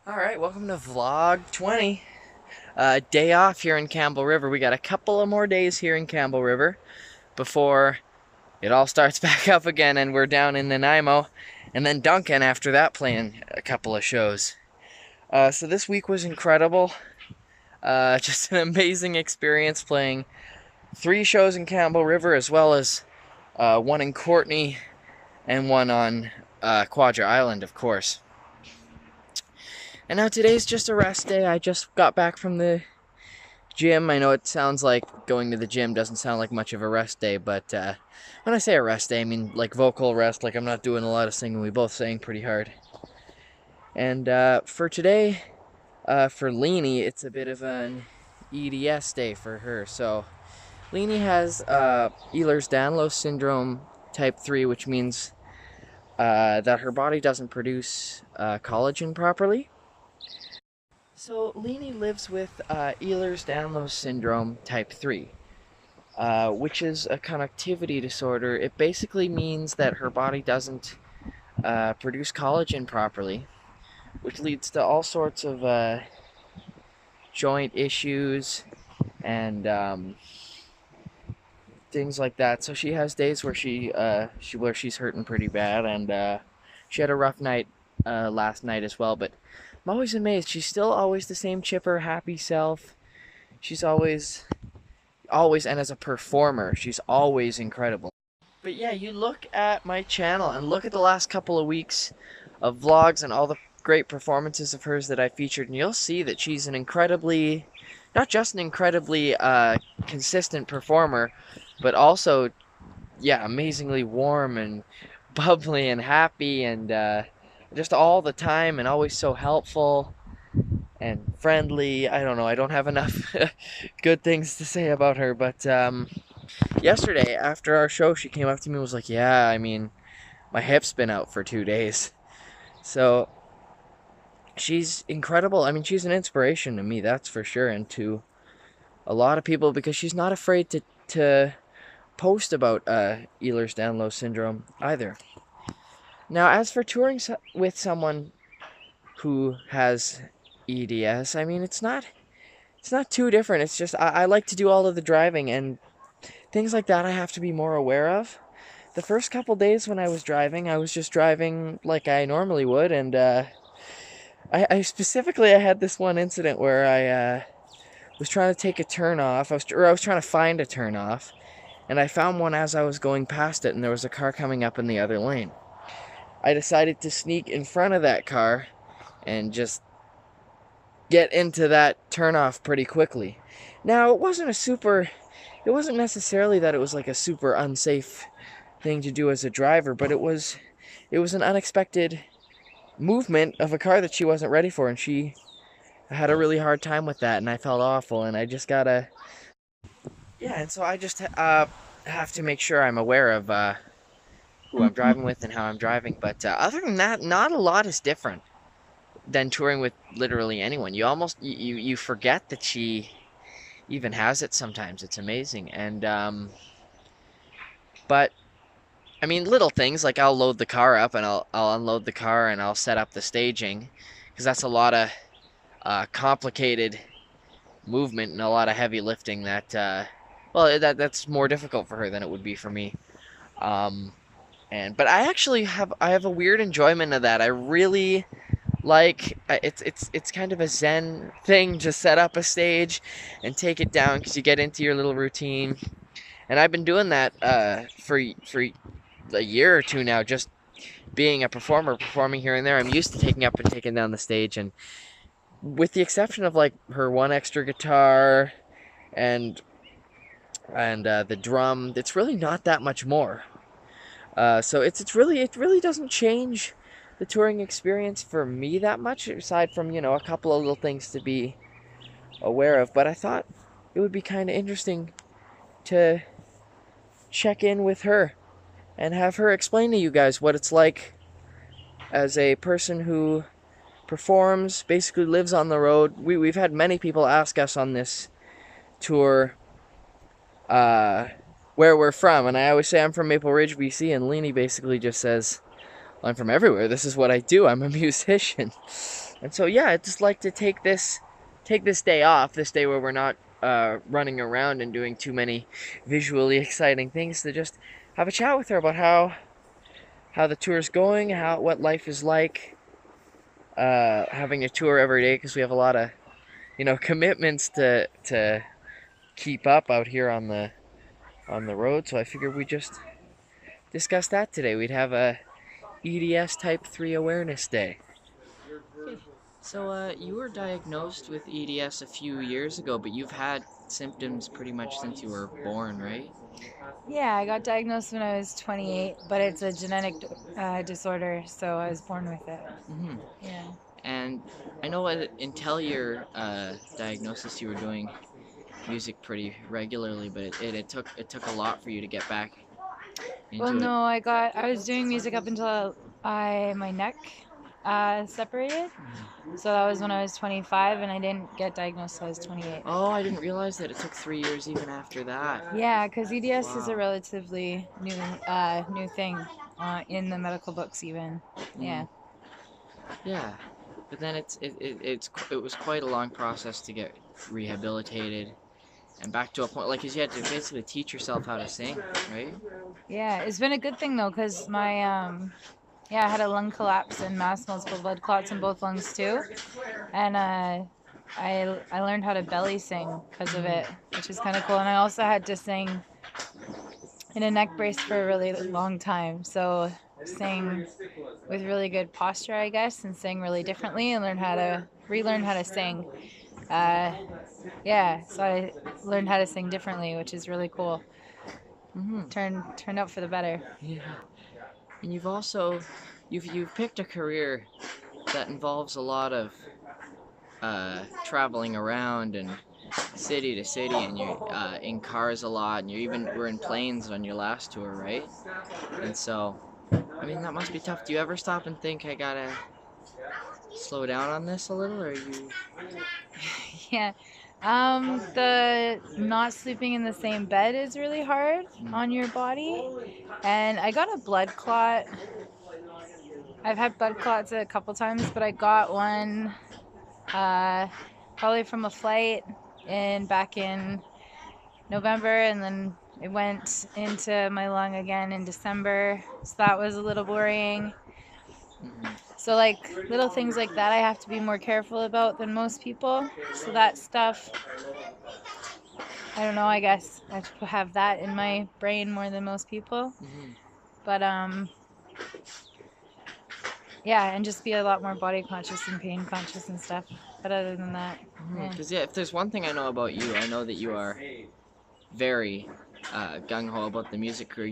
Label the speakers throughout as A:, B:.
A: Alright, welcome to Vlog 20. Day off here in Campbell River. We got a couple of more days here in Campbell River before it all starts back up again and we're down in Nanaimo. And then Duncan after that playing a couple of shows. So this week was incredible. Just an amazing experience playing 3 shows in Campbell River as well as one in Courtney and one on Quadra Island, of course. And now today's just a rest day. I just got back from the gym. I know it sounds like going to the gym doesn't sound like much of a rest day, but when I say a rest day, I mean like vocal rest, like I'm not doing a lot of singing. We both sang pretty hard. And for today, for Leenie, it's a bit of an EDS day for her. So Leenie has Ehlers-Danlos syndrome type 3, which means that her body doesn't produce collagen properly. So Leenie lives with Ehlers-Danlos syndrome type 3, which is a connectivity disorder. It basically means that her body doesn't produce collagen properly, which leads to all sorts of joint issues and things like that. So she has days where she's hurting pretty bad, and she had a rough night last night as well. But I'm always amazed. She's still always the same chipper, happy self. She's always, and as a performer, she's always incredible. But yeah, you look at my channel and look at the last couple of weeks of vlogs and all the great performances of hers that I featured, and you'll see that she's an incredibly, not just an incredibly consistent performer, but also, yeah, amazingly warm and bubbly and happy and just all the time and always so helpful and friendly. I don't know, I don't have enough good things to say about her, but yesterday after our show she came up to me and was like, yeah, I mean, my hip's been out for 2 days. So she's incredible. I mean, she's an inspiration to me, that's for sure, and to a lot of people, because she's not afraid to post about Ehlers-Danlos syndrome either. Now, as for touring with someone who has EDS, I mean, it's not too different. It's just I like to do all of the driving, and things like that I have to be more aware of. The first couple days when I was driving, I was just driving like I normally would, and I specifically had this one incident where I was trying to take a turn off. I was trying to find a turn off, and I found one as I was going past it, and there was a car coming up in the other lane. I decided to sneak in front of that car and just get into that turnoff pretty quickly. Now, it wasn't necessarily that it was like a super unsafe thing to do as a driver, but it was an unexpected movement of a car that she wasn't ready for, and she had a really hard time with that, and I felt awful, and I just gotta, yeah, and so I just have to make sure I'm aware of who I'm driving with and how I'm driving. But other than that, not a lot is different than touring with literally anyone. You forget that she even has it sometimes. It's amazing. And but I mean, little things like I'll load the car up and I'll unload the car and I'll set up the staging, because that's a lot of complicated movement and a lot of heavy lifting that that's more difficult for her than it would be for me. But I have a weird enjoyment of that. I really like it's kind of a zen thing to set up a stage and take it down, because you get into your little routine. And I've been doing that for a year or two now, just being a performer, performing here and there. I'm used to taking up and taking down the stage, and with the exception of like her one extra guitar and the drum, it's really not that much more. So it really doesn't change the touring experience for me that much, aside from, you know, a couple of little things to be aware of. But I thought it would be kind of interesting to check in with her and have her explain to you guys what it's like as a person who performs, basically lives on the road. We've had many people ask us on this tour where we're from, and I always say I'm from Maple Ridge, BC, and Leenie basically just says, well, I'm from everywhere. This is what I do. I'm a musician. And so yeah, I'd just like to take this day off, this day where we're not running around and doing too many visually exciting things, to just have a chat with her about how the tour's going, what life is like, having a tour every day, because we have a lot of commitments to keep up out here on the road. So I figured we'd just discuss that today. We'd have a EDS Type 3 Awareness Day. So you were diagnosed with EDS a few years ago, but you've had symptoms pretty much since you were born, right?
B: Yeah, I got diagnosed when I was 28, but it's a genetic disorder, so I was born with it.
A: Mm-hmm.
B: Yeah.
A: And I know until your diagnosis, you were doing music pretty regularly, but it took a lot for you to get back
B: Well,
A: into it.
B: no, I was doing music up until my neck separated. So that was when I was 25, and I didn't get diagnosed until I was 28.
A: Oh, I didn't realize that it took 3 years even after that.
B: Yeah, because EDS is a
A: Wow.
B: relatively new thing in the medical books even. Yeah.
A: Yeah, but then it was quite a long process to get rehabilitated and back to a point, like, 'cause you had to basically teach yourself how to sing, right?
B: Yeah, it's been a good thing though, because I had a lung collapse and mass multiple blood clots in both lungs too, and I learned how to belly sing because of it, which is kind of cool. And I also had to sing in a neck brace for a really long time, so sing with really good posture, I guess, and sing really differently, and relearn how to sing. Yeah, so I learned how to sing differently, which is really cool.
A: Mm-hmm.
B: Turned out for the better.
A: Yeah, and you've picked a career that involves a lot of traveling around and city to city, and you're in cars a lot, and you even were in planes on your last tour, right? And so, I mean, that must be tough. Do you ever stop and think, I gotta slow down on this a little, or are you?
B: Yeah. The not sleeping in the same bed is really hard on your body. And I got a blood clot. I've had blood clots a couple times, but I got one probably from a flight back in November, and then it went into my lung again in December. So that was a little worrying.
A: Mm-hmm.
B: So like little things like that I have to be more careful about than most people. So that stuff, I don't know, I guess I have that in my brain more than most people.
A: Mm-hmm.
B: But yeah, and just be a lot more body conscious and pain conscious and stuff. But other than that,
A: Because if there's one thing I know about you, I know that you are very gung-ho about the music career.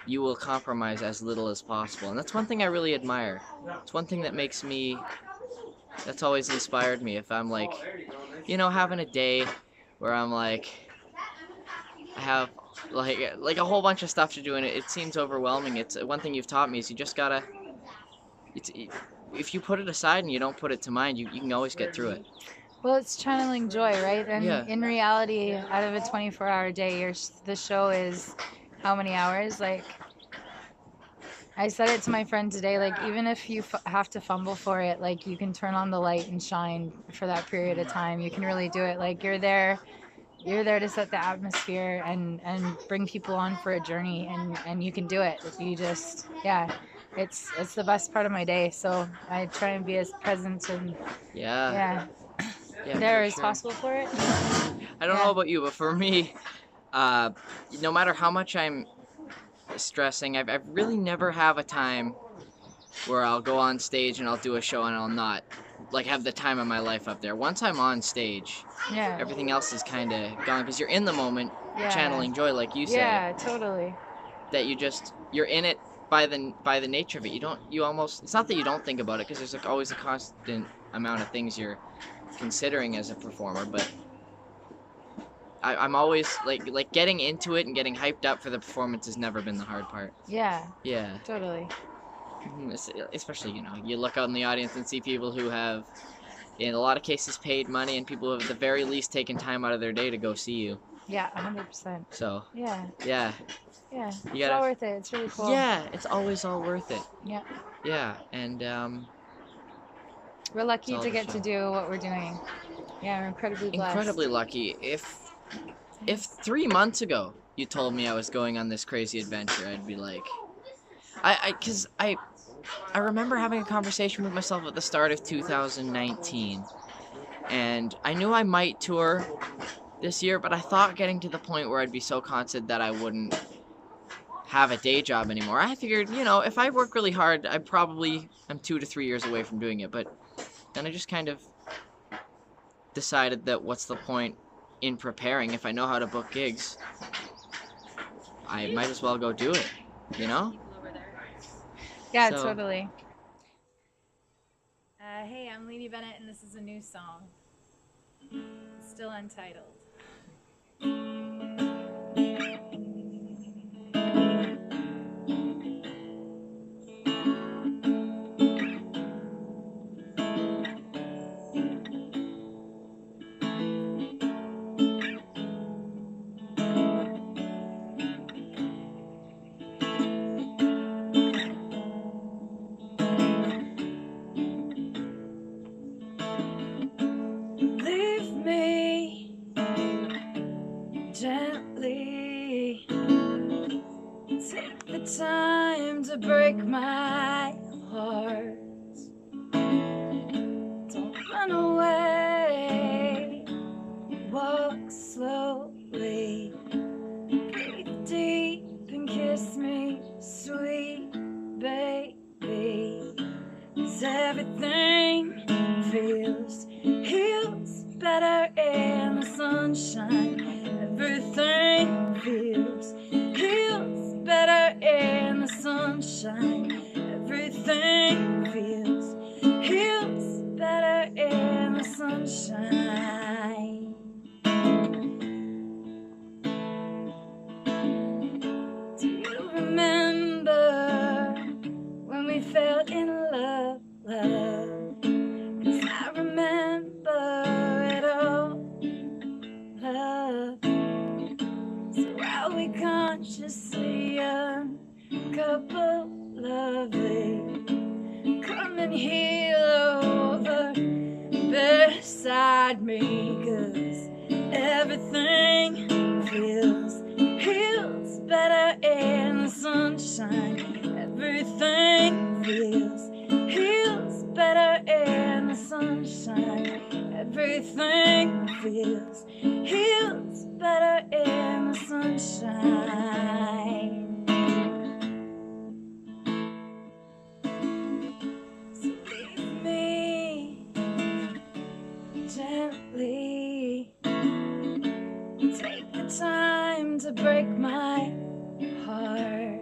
A: You will compromise as little as possible, and that's one thing I really admire. It's one thing that's always inspired me. If I'm like, having a day where I'm like, I have like a whole bunch of stuff to do, and it seems overwhelming. It's one thing you've taught me is you just gotta. If you put it aside and you don't put it to mind, you can always get through it.
B: Well, it's channeling joy, right? And
A: Yeah.
B: in reality, out of a 24-hour day, the show is how many hours? Like, I said it to my friend today, like, even if you have to fumble for it, like, you can turn on the light and shine for that period of time. You can really do it. Like, you're there to set the atmosphere and bring people on for a journey, and you can do it. If you just, yeah, it's the best part of my day. So I try and be as present and
A: Yeah,
B: there
A: for
B: as
A: sure.
B: possible for it.
A: I don't know about you, but for me, no matter how much I'm stressing, I've really never have a time where I'll go on stage and I'll do a show and I'll not like have the time of my life up there. Once I'm on stage, everything else is kind of gone because you're in the moment, channeling joy, like you say.
B: Yeah, totally.
A: That you're in it by the nature of it. It's not that you don't think about it, because there's like always a constant amount of things you're considering as a performer, but I'm always like getting into it and getting hyped up for the performance has never been the hard part.
B: Yeah.
A: Yeah.
B: Totally.
A: Especially, you look out in the audience and see people who have, in a lot of cases, paid money, and people who have at the very least taken time out of their day to go see you.
B: Yeah, 100%.
A: So.
B: Yeah.
A: Yeah.
B: Yeah. It's all worth it. It's really cool.
A: Yeah, it's always all worth it.
B: Yeah.
A: Yeah, and
B: We're lucky
A: all
B: to
A: the
B: get to
A: show.
B: do what we're doing. Yeah, we're incredibly blessed.
A: Incredibly lucky. If 3 months ago you told me I was going on this crazy adventure, I'd be like, because I remember having a conversation with myself at the start of 2019, and I knew I might tour this year, but I thought getting to the point where I'd be so constant that I wouldn't have a day job anymore. I figured, if I work really hard, I'm 2 to 3 years away from doing it, but then I just kind of decided that what's the point in preparing if I know how to book gigs? I might as well go do it,
B: Yeah,
A: So-
B: totally. Hey, I'm Leenie Bennett, and this is a new song. It's still untitled. Leave me gently. Take the time to break my heart. Don't run away. Walk slowly. Breathe deep and kiss me, sweet baby. 'Cause everything heals better in the sunshine. Everything heals better in the sunshine. Everything heals better in the sunshine. Do you remember when we fell in love? 'Cause I remember it all, love. So while we consciously uncouple lovely, come and heal over beside me. 'Cause everything heals better in the sunshine. Everything heals better in the sunshine. Everything heals better in the sunshine. So leave me gently. Take the time to break my heart.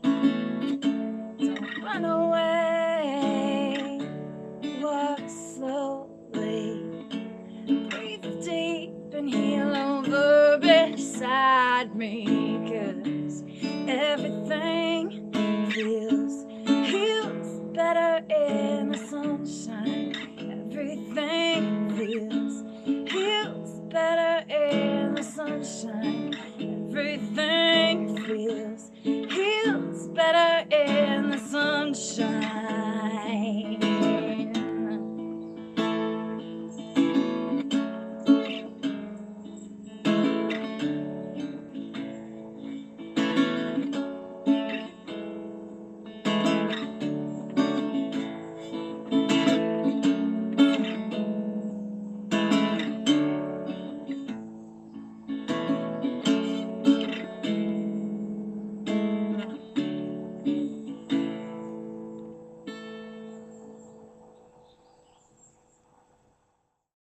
B: Don't run away. Walk slowly. Breathe deep and heal over beside me. 'Cause everything heals better in the sunshine. Everything heals better in the sunshine. Everything